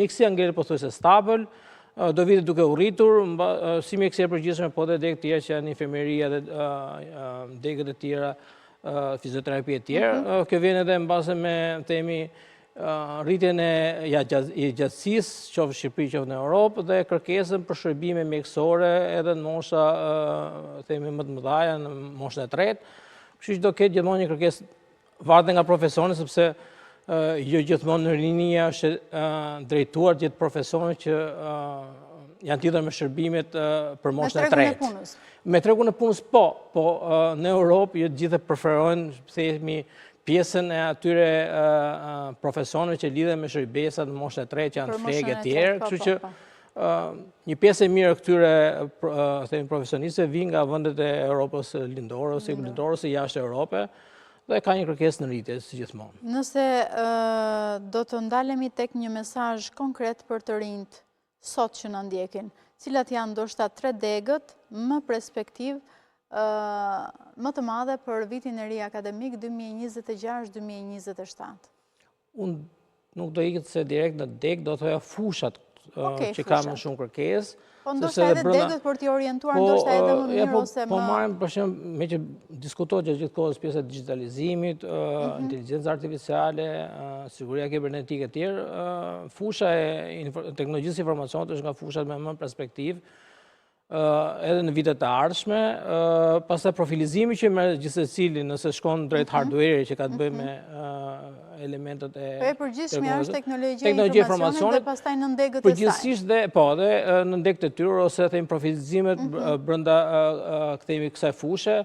Mjekësia ngrihet pothuajse stabil, do vite duke u rritur, si mjekësia e përgjithshme, po dhe degët tjerë që janë infermeria dhe degët e tjera, fizioterapi e tjerë. Kjo vjen edhe mbase me themi rritjen e gjatësisë, qoftë në Shqipëri, qoftë në Europë, dhe kërkesën për shërbime mjekësore edhe në mosha themi më të mëdha, në moshën e tretë. Kështu që do ketë gjithmonë një kërkesë varet nga profesioni, sepse jo gjithmonë në rinia është drejtuar gjithë profesionit që janë lidhur me shërbimet për moshën e tretë. Me tregun e punës, po në Europë jo gjithë preferojnë, themi, pjesën e atyre profesionëve që lidhen me shërbesat në moshën e tretë, që janë flegë e tjerë, kështu që një pjesë e mirë këtyre profesionistëve vijnë nga vendet e Europës lindore ose jashtë Europe, dhe ka një kërkesë në rritje si gjithmonë. Nëse do të ndalemi tek një mesazh konkret për të rinjt sot që na ndjekin, cilat janë ndoshta 3 degët më perspektivë më të madhe për vitin e ri akademik 2026-2027? Unë nuk do ikët se direkt në degë, do thoja fushat që ka më shumë kërkesë. Po ndoshta edhe degët për t'i orientuar ndoshta edhe më mirë ose më... Po marrim për shemb, me që diskutohet gjithë kohës pjesa e digitalizimit, inteligjencë artificiale, siguria kibernetike e tjerë, fusha e teknologjisë informacionit është nga fushat me më perspektivë, edhe në vitet të ardhshme, pastaj profilizimi që merr gjithsecili nëse shkon drejt hardware që ka të bëjë me elementet e... Po e përgjithshme është teknologjia e informacionit dhe pastaj në degët e saj. Përgjithsisht dhe në degët e tyre ose them profilizimet brenda këthejmë kësaj fushe,